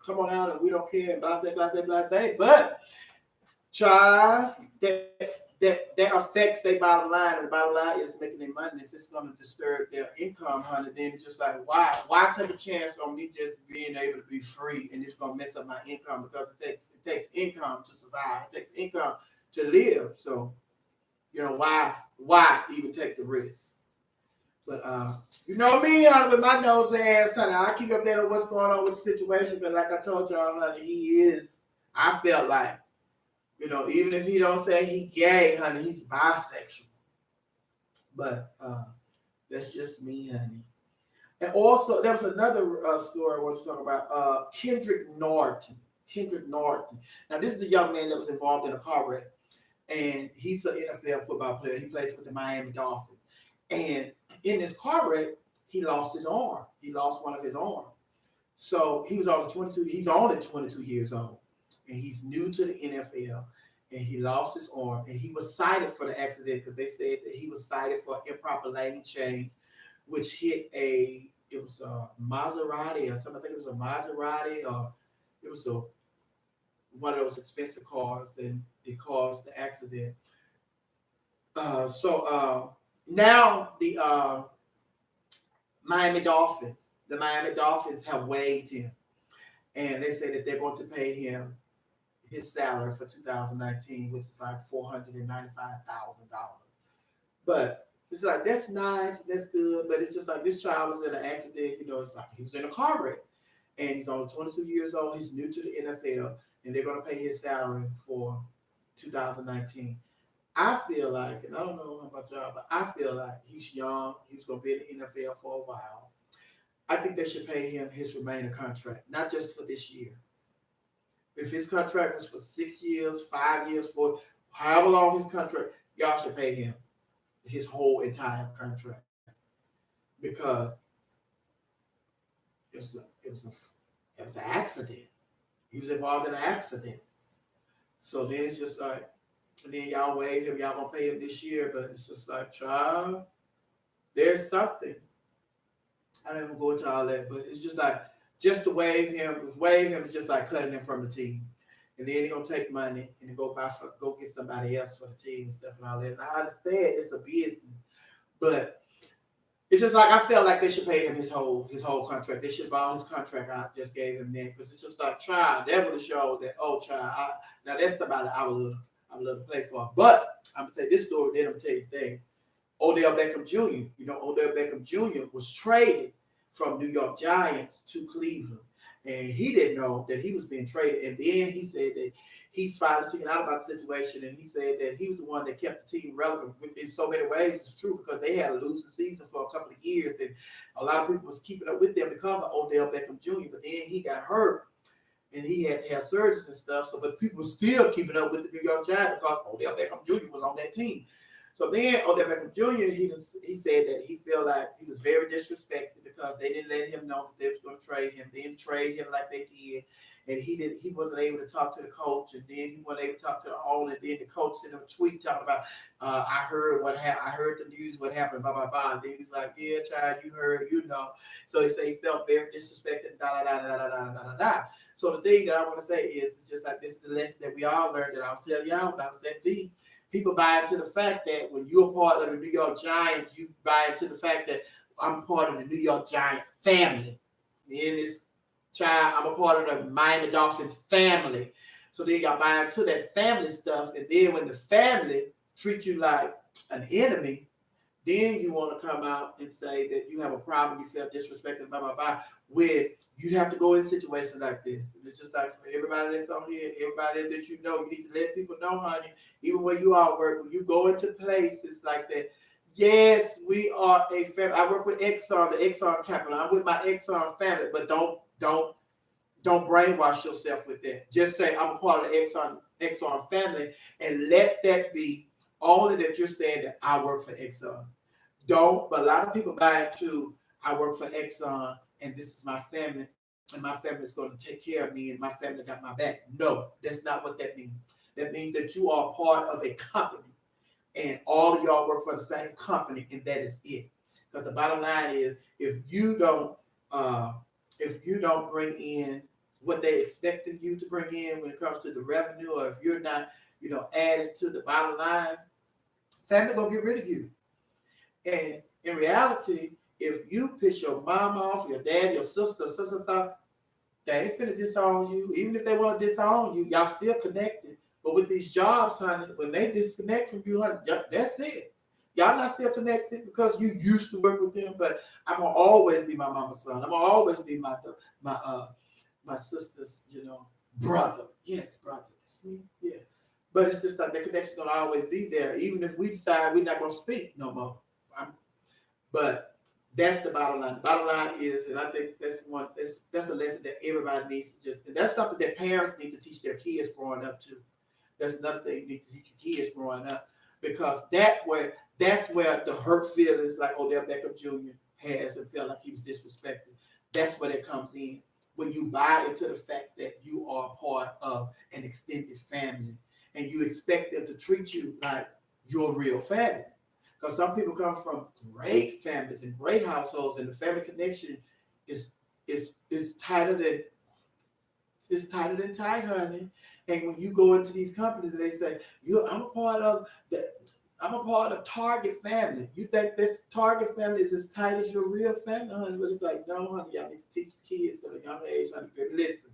Speaker 1: come on out and we don't care, and blah, blah, blah, blah, blah, but child, that affects their bottom line, and the bottom line is making their money. If it's going to disturb their income, honey, then it's just like, why take a chance on me just being able to be free, and it's going to mess up my income because it takes income to survive, it takes income to live. So, why even take the risk? But me, honey, with my nose ass, honey, I keep up there on what's going on with the situation. But like I told y'all, honey, I felt like, even if he don't say he gay, honey, he's bisexual. But that's just me, honey. And also, there was another story I want to talk about. Kendrick Norton. Now, this is the young man that was involved in a car wreck. And he's an NFL football player. He plays with the Miami Dolphins. And in this car wreck, he lost his arm. He lost one of his arms. So he's only 22 years old. And he's new to the NFL. And he lost his arm. And he was cited for the accident because they said that he was cited for improper lane change, which hit it was a Maserati or something. I think it was a Maserati or it was one of those expensive cars, and it caused the accident. Now the Miami Dolphins have waived him, and they say that they're going to pay him his salary for 2019, which is like $495,000. But it's like, that's nice, that's good, but it's just like this child was in an accident. It's like he was in a car wreck, and he's only 22 years old. He's new to the NFL, and they're going to pay his salary for 2019. I feel like, and I don't know about y'all, but I feel like he's young. He's going to be in the NFL for a while. I think they should pay him his remaining contract, not just for this year. If his contract was for 6 years, 5 years, for however long his contract, y'all should pay him his whole entire contract. because it was an accident. He was involved in an accident. So then it's just like, and then y'all waive him, y'all gonna pay him this year, but it's just like, child, there's something. I don't even go into all that, but it's just like, just to waive him is just like cutting him from the team. And then he gonna take money and then go get somebody else for the team and stuff and all that. And I understand it's a business, but it's just like I felt like they should pay him his whole contract. They should buy his contract out, just gave him that, because it's just like, child, that would have showed that, oh, child, now that's somebody I would love to play for. But I'm gonna tell you this story, then I'm gonna tell you the thing. Odell Beckham Jr. Odell Beckham Jr. was traded from New York Giants to Cleveland. And he didn't know that he was being traded. And then he said that he's finally speaking out about the situation. And he said that he was the one that kept the team relevant in so many ways. It's true, because they had a losing season for a couple of years. And a lot of people was keeping up with them because of Odell Beckham Jr. But then he got hurt and he had to have surgeries and stuff. So, but people were still keeping up with the New York Giants because Odell Beckham Jr. was on that team. So then Odell Beckham Jr., he said that he felt like he was very disrespected because they didn't let him know that they was going to trade him. They didn't trade him like they did. And he wasn't able to talk to the coach, and then he wasn't able to talk to the owner. And then the coach sent him a tweet talking about, I heard what happened. I heard the news, what happened, blah, blah, blah. And then he was like, yeah, child, you heard, So he said he felt very disrespected, da, da, da, da, da, da, da, da, da. So the thing that I want to say is, it's just like, this is the lesson that we all learned that I was telling y'all when I was at V. People buy into the fact that when you're part of the New York Giants, you buy into the fact that I'm part of the New York Giant family. And this child, I'm a part of the Miami Dolphins family. So then y'all buy into that family stuff. And then when the family treats you like an enemy, then you want to come out and say that you have a problem, you feel disrespected, blah, blah, blah, when you have to go in situations like this. And it's just like, for everybody that's on here, everybody that you need to let people know, honey, even where you all work, when you go into places like that, yes, we are a family. I work with Exxon, the Exxon Capital. I'm with my Exxon family, but don't brainwash yourself with that. Just say, I'm a part of the Exxon family, and let that be only that you're saying that I work for Exxon. But a lot of people buy into, I work for Exxon, and this is my family, and my family is going to take care of me, and my family got my back. No, that's not what that means. That means that you are part of a company, and all of y'all work for the same company, and that is it. Because the bottom line is, if you don't bring in what they expected you to bring in when it comes to the revenue, or if you're not, adding to the bottom line, family gonna get rid of you. And in reality, if you piss your mom off, your dad, your sister, they ain't finna disown you. Even if they want to disown you, y'all still connected. But with these jobs, honey, when they disconnect from you, honey, that's it. Y'all not still connected because you used to work with them. But I'm gonna always be my mama's son. I'm gonna always be my sister's, brother. Yes, brother. That's me. Yeah. But it's just like the connection's gonna always be there, even if we decide we're not gonna speak no more. But that's the bottom line. The bottom line is, and I think that's a lesson that everybody needs to and that's something that parents need to teach their kids growing up too. That's another thing you need to teach your kids growing up, because that's where the hurt feelings like Odell Beckham Jr. has and felt like he was disrespected. That's where it comes in. When you buy into the fact that you are part of an extended family and you expect them to treat you like your real family. Because some people come from great families and great households, and the family connection is tighter than tight, honey. And when you go into these companies and they say, I'm a part of Target family. You think this Target family is as tight as your real family, honey? But it's like, no, honey, y'all need to teach the kids at a young age, honey. Listen.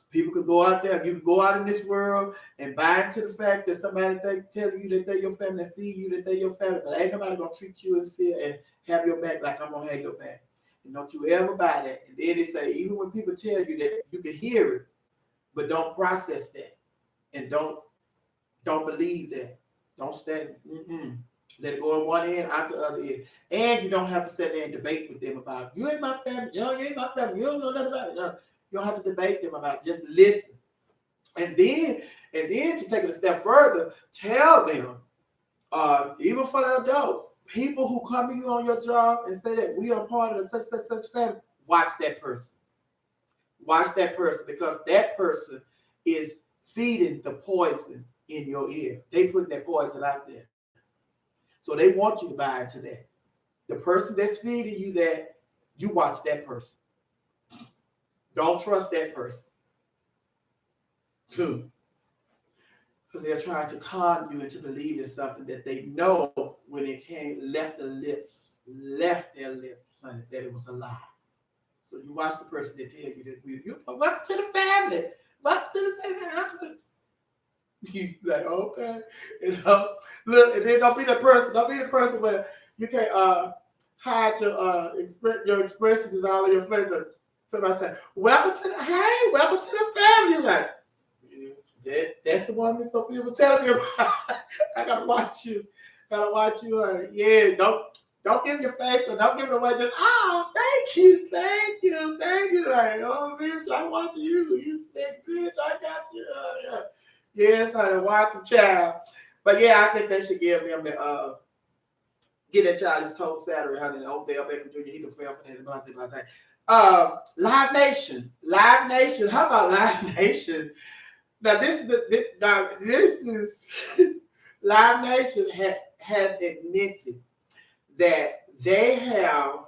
Speaker 1: People could go out there. You can go out in this world and buy into the fact that somebody telling you that they're your family, feed you that they're your family, but ain't nobody gonna treat you and feel and have your back like I'm gonna have your back. And don't you ever buy that. And then they say, even when people tell you that, you can hear it, but don't process that, and don't believe that. Don't stand. Let it go in one end, out the other end. And you don't have to sit there and debate with them about it. You ain't my family. You ain't my family. You don't know nothing about it. No. You don't have to debate them about it. Just listen. And then to take it a step further, tell them, even for the adults, people who come to you on your job and say that we are part of the such family, watch that person. Watch that person, because that person is feeding the poison in your ear. They putting that poison out there. So they want you to buy into that. The person that's feeding you that, you watch that person. Don't trust that person. Two, because they're trying to con you into believing something that they know when it came, left their lips, honey, that it was a lie. So you watch the person that tell you that you welcome to the family. Welcome to the family. You like, okay. Look, and then don't be the person. Don't be the person where you can't hide your expressions all in your face. Somebody say, welcome to the family. You're like, that's the one Miss Sophia was telling me about. I gotta watch you. Yeah, don't give your face, or don't give it away. Just, oh, thank you. Like, oh, bitch, I want you. You said, bitch, I got you. Yeah. Yes, honey, watch them, child. But yeah, I think they should give them the get that child his total salary, honey. Odell Beckham Jr. He can fail for that. Live Nation. How about Live Nation? Now this is Live Nation has admitted that they have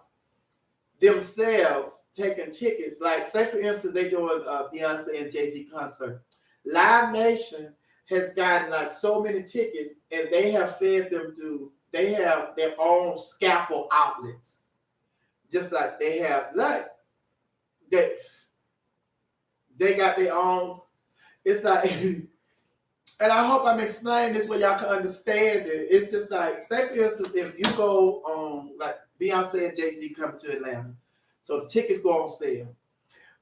Speaker 1: themselves taken tickets. Like, say for instance, they doing Beyonce and Jay-Z concert. Live Nation has gotten like so many tickets, and they have fed them through. They have their own scalpel outlets, just like they have like they got their own. It's like, and I hope I'm explaining this where y'all can understand it. It's just like, say for instance, if you go on like Beyonce and Jay-Z coming to Atlanta, so the tickets go on sale.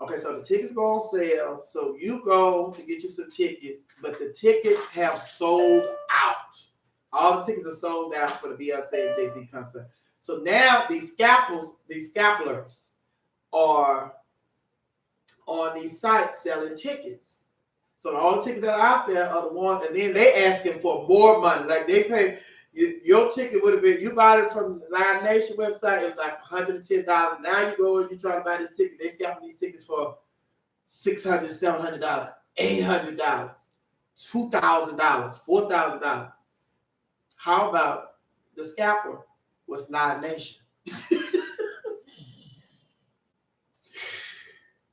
Speaker 1: Okay, so the tickets go on sale. So you go to get you some tickets, but the tickets have sold out. All the tickets are sold out for the Beyonce and Jay-Z concert. So now these scalpelers are on these sites selling tickets. So all the tickets that are out there are the ones, and then they asking for more money. Like they pay, your ticket would have been, you bought it from the Live Nation website, it was like $110. Now you go and you try to buy this ticket, they scalping these tickets for $600, $700, $800, $2,000, $4,000. How about the scalper was Live Nation?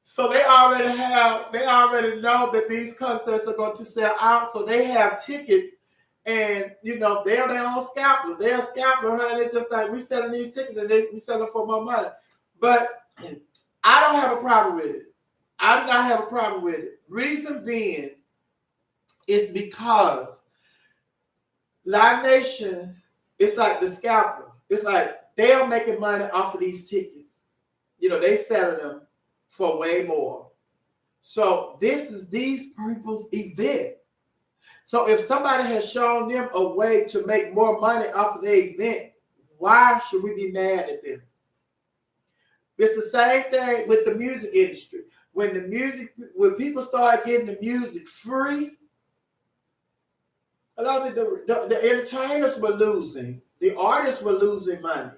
Speaker 1: So they already know that these concerts are going to sell out. So they have tickets, and they're their own scalpers. They're a scalper, honey. It's just like we selling these tickets, and we selling for more money. But I don't have a problem with it. I do not have a problem with it. Reason being is because Live Nation, it's like the scalper. It's like they are making money off of these tickets. They selling them for way more. So this is these people's event. So if somebody has shown them a way to make more money off of their event, why should we be mad at them? It's the same thing with the music industry. When people start getting the music free, a lot of the entertainers were losing. The artists were losing money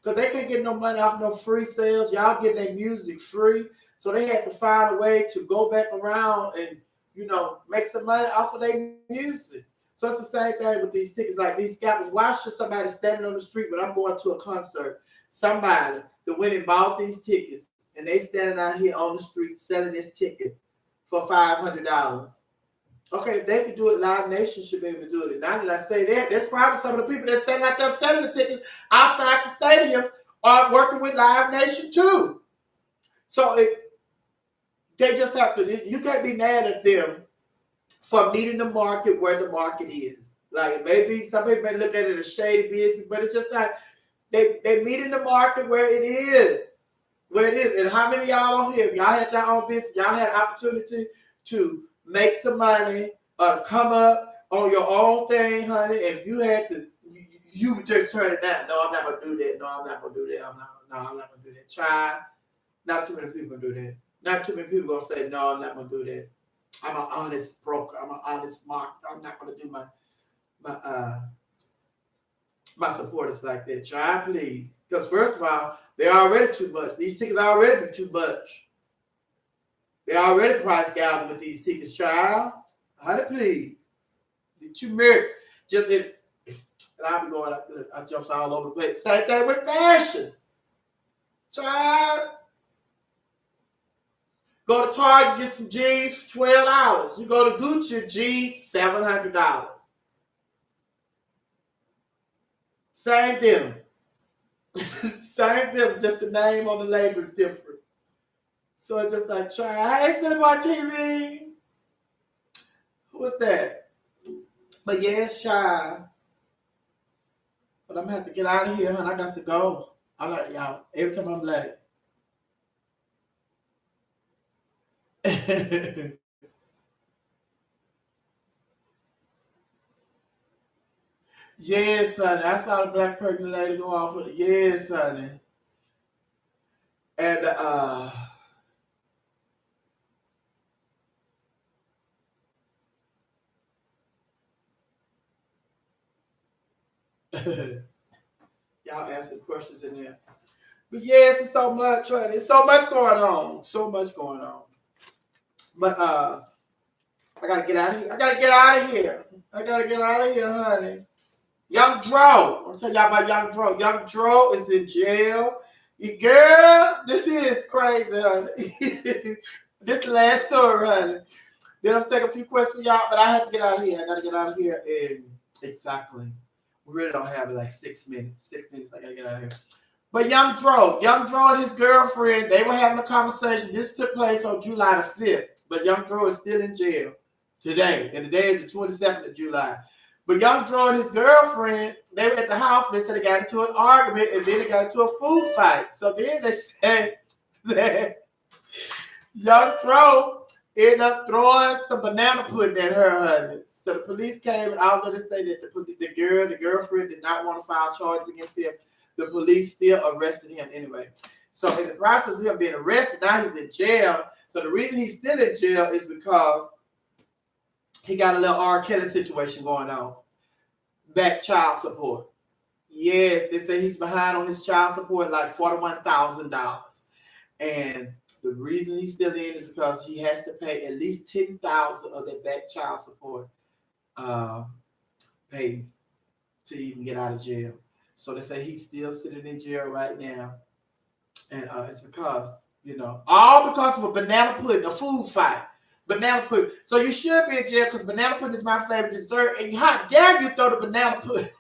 Speaker 1: because they can't get no money off no free sales. Y'all getting their music free. So they had to find a way to go back around and, make some money off of their music. So it's the same thing with these tickets, like these scalpers. Why should somebody standing on the street when I'm going to a concert, somebody that went and bought these tickets, and they standing out here on the street selling this ticket for $500? Okay, if they can do it, Live Nation should be able to do it. Now that I say that, there's probably some of the people that stand out there selling the tickets outside the stadium are working with Live Nation too. So they just have to, you can't be mad at them for meeting the market where the market is. Like maybe some people may look at it as shady business, but it's just like they meeting the market where it is. And how many of y'all on here, if y'all had your own business, y'all had opportunity to make some money or come up on your own thing, honey. If you had to, you just turn it down. No, I'm not going to do that. No, I'm not going to do that. I'm not going to do that. Try. Not too many people do that. Not too many people going to say, no, I'm not going to do that. I'm an honest broker. I'm an honest marketer. I'm not going to do my supporters like that. Try, please. Because first of all, they're already too much. These tickets already be too much. They already price gouging with these tickets, child. Honey, please. Did you marry? Just it. And I'll be going, I jumps all over the place. Same thing with fashion. Child. Go to Target, get some jeans for $12. You go to Gucci, jeans, $700. Same denim. Same denim, just the name on the label is different. So it's just like, hey, Spinning Bar TV. What's that? But yeah, it's shy. But I'm gonna have to get out of here, honey. I got to go. I like y'all. Every time I'm late. Yes, honey. I saw the black pregnant lady go off with it. Yes, honey. And y'all answer questions in there. But yes, it's so much, honey. There's so much going on. So much going on. But I gotta get out of here. I gotta get out of here, honey. Young Dro. I'm tell y'all about Young Dro. Young Dro is in jail. You girl, this is crazy, honey. This is the last story, honey. Then I'm taking a few questions for y'all, but I have to get out of here. I gotta get out of here in exactly. We really don't have like 6 minutes. 6 minutes, I gotta get out of here. But Young Dro and his girlfriend, they were having a conversation. This took place on July the 5th. But Young Dro is still in jail today. And the day is the 27th of July. But Young Dro and his girlfriend, they were at the house. They said they got into an argument and then they got into a food fight. So then they said that Young Dro ended up throwing some banana pudding at her husband. So the police came and I was going to say that the girlfriend did not want to file charges against him. The police still arrested him anyway. So in the process of him being arrested, now he's in jail. So the reason he's still in jail is because he got a little R. Kelly situation going on. Back child support. Yes, they say he's behind on his child support like $41,000. And the reason he's still in is because he has to pay at least $10,000 of that back child support payment to even get out of jail. So they say he's still sitting in jail right now. And it's because, all because of a banana pudding, a food fight. Banana pudding. So you should be in jail because banana pudding is my favorite dessert. And how dare you throw the banana pudding?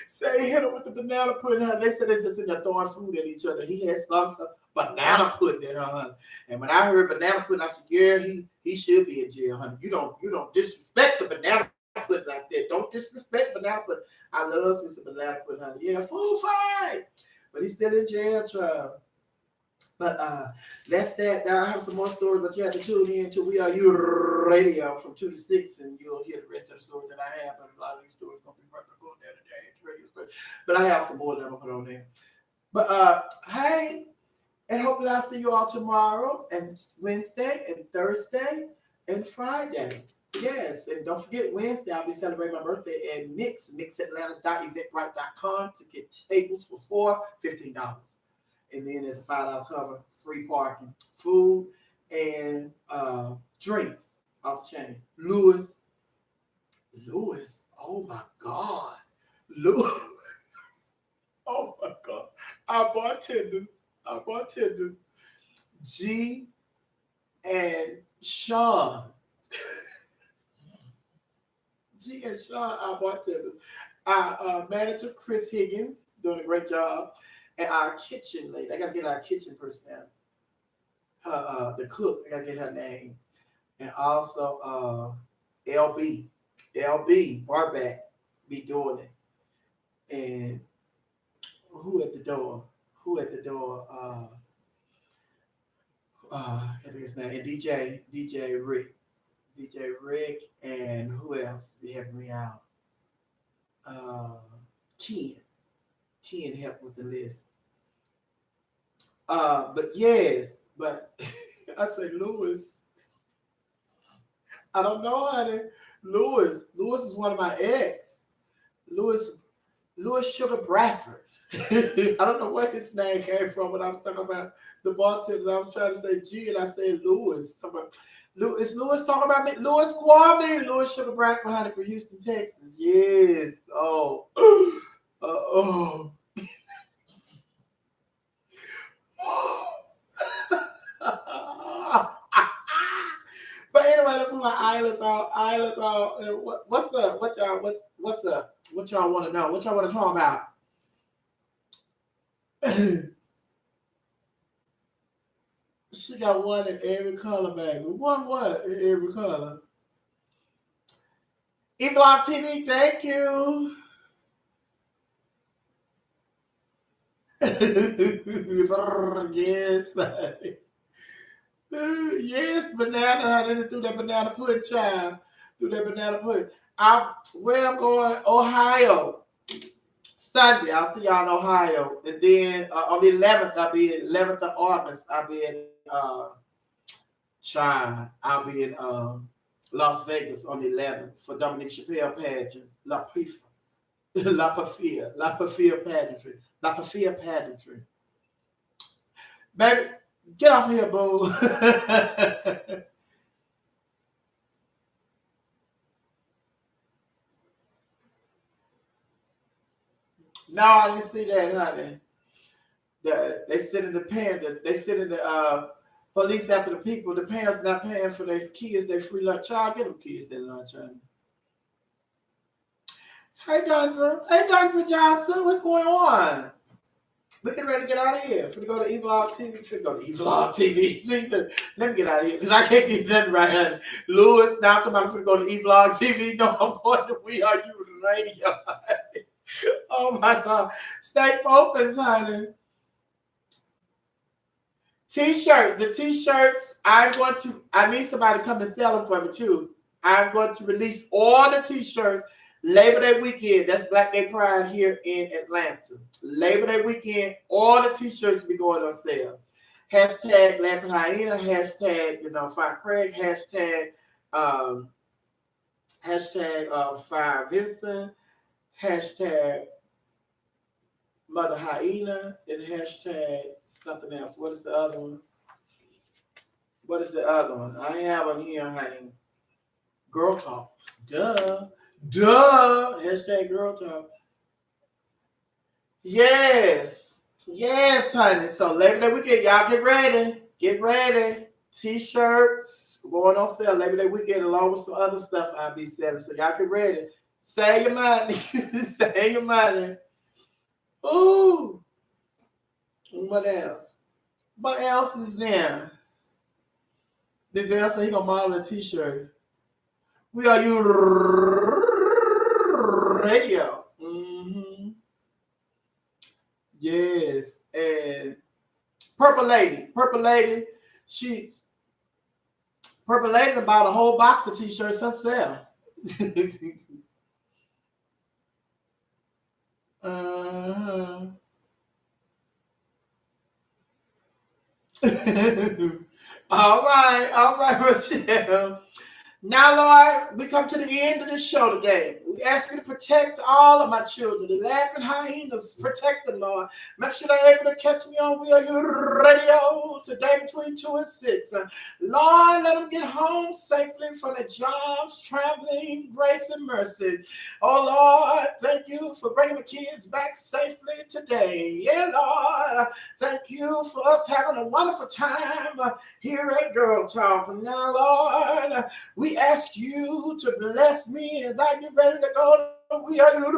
Speaker 1: Say hit him with the banana pudding. They said they're just in there throwing food at each other. He had slumps of banana pudding in her. And when I heard banana pudding, I said, yeah, he should be in jail, honey. You don't disrespect the banana pudding like that. Don't disrespect banana pudding. I love me some banana pudding, honey. Yeah, food fight. But he's still in jail, child. But that's that. Now I have some more stories, but you have to tune in to We Are You Radio from 2 to 6, and you'll hear the rest of the stories that I have. But a lot of these stories going to be right back on there today. Radio story. But I have some more that I'm going to put on there. But hey, and hopefully I'll see you all tomorrow, and Wednesday, and Thursday, and Friday. Yes, and don't forget Wednesday, I'll be celebrating my birthday at mixatlanta.eventbrite.com to get tables for $15. And then there's a $5 cover, free parking, food, and drinks off the chain. Lewis, oh my God. Lewis, oh my God. Our bartenders, G and Sean. G and Sean, our bartenders. Our manager, Chris Higgins, doing a great job. And our kitchen lady, I gotta get our kitchen person out. The cook, I gotta get her name. And also LB Barback be doing it. And who at the door? I think his name. And DJ Rick, and who else be helping me out? Ken helped with the list. But yes, but I say Lewis. I don't know, honey. Lewis is one of my ex. Lewis Louis Sugar Bradford. I don't know where his name came from, but I'm talking about the bartender. I was trying to say G and I said Louis. Is Louis talking about me? Louis Kwame, Louis Sugar Bradford, honey, from Houston, Texas. Yes. Oh. Oh. But anyway, let me put my eyelids on. Eyelids on. What y'all want to know? What y'all want to talk about? She got one in every color, baby. One what in every color? E-Block TV, thank you. Yes. Yes, banana. I didn't do that banana pudding, child. Do that banana pudding. Where I'm going, Ohio. Sunday, I'll see y'all in Ohio. And then on the 11th, I'll be in 11th of August. I'll be in I'll be in Las Vegas on the 11th for Dominique Chappelle pageant. La Pafia pageantry. La Pafia pageantry. Baby, get off here, boo. No, I didn't see that, honey. They sending the parents, they sending the police after the people. The parents not paying for their kids their free lunch. Child, get them kids their lunch, honey. Hey, Dr. Johnson, what's going on? We're getting ready to get out of here. Finna go to E-Vlog TV. Finna go to E-Vlog TV. See, let me get out of here because I can't get nothing right, honey. Louis, now I'm talking about finna go to E-Vlog TV. No, I'm going to We Are You Radio. Oh my God. Stay focused, honey. T-shirts. The T-shirts, I need somebody to come and sell them for me too. I'm going to release all the T-shirts Labor Day weekend. That's Black Day Pride here in Atlanta. Labor Day weekend, all the T-shirts will be going on sale. Hashtag Laughing Hyena, hashtag, Fire Craig, hashtag Fire Vincent, hashtag Mother Hyena, and hashtag something else. What is the other one? I have them here, honey. Girl Talk. Duh. Hashtag Girl Talk. Yes, honey. So Labor Day weekend, y'all get ready. T-shirts going on sale Labor Day weekend along with some other stuff I'll be selling. So y'all get ready. Save your money. Save your money. Ooh. What else? What else is there? This Elsa, he gonna model a T-shirt. We Are You Radio. Mm-hmm. Yes, and Purple Lady, Purple Lady bought a whole box of T-shirts herself. Uh-huh. All right, Rochelle. Now, Lord, we come to the end of the show today. We ask you to protect all of my children, the laughing hyenas. Protect them, Lord. Make sure they're able to catch me on We Are You Radio today between 2 and 6. Lord, let them get home safely from their jobs, traveling, grace and mercy. Oh, Lord, thank you for bringing the kids back safely today. Yeah, Lord, thank you for us having a wonderful time here at Girl Talk. And now, Lord, we ask you to bless me as I get ready to go to We Are You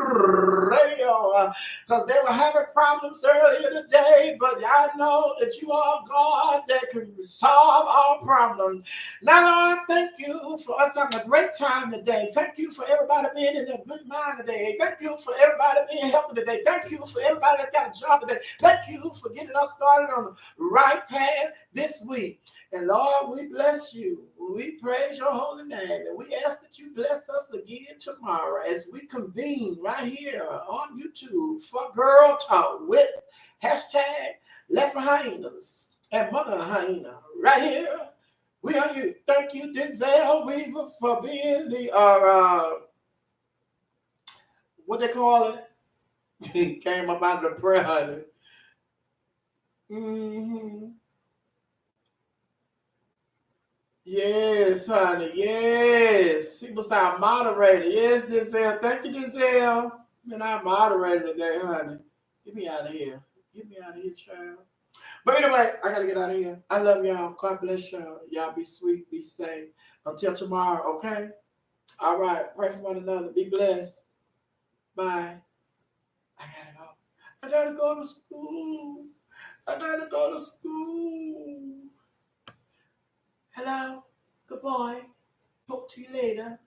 Speaker 1: Radio, because they were having problems earlier today, but I know that you are God that can solve all problems. Now, Lord, thank you for us having a great time today. Thank you for everybody being in a good mind today. Thank you for everybody being healthy today. Thank you for everybody that's got a job today. Thank you for getting us started on the right path this week. And Lord, we bless you. We praise your holy name. And we ask that you bless us again tomorrow as we convene right here on YouTube for Girl Talk with hashtag Left Hyenas and Mother Hyena. Right here. We are you. Thank you, Denzel Weaver, for being the what they call it? Came up out of the prayer, honey. Mm-hmm. Yes, honey. Yes. He was our moderator. Yes, Denzel. Thank you, Denzel. Been our moderator today, honey. Get me out of here. Get me out of here, child. But anyway, I gotta get out of here. I love y'all. God bless y'all. Y'all be sweet, be safe. Until tomorrow, okay? All right. Pray for one another. Be blessed. Bye. I gotta go. I gotta go to school. I gotta go to school. Hello. Goodbye. Talk to you later.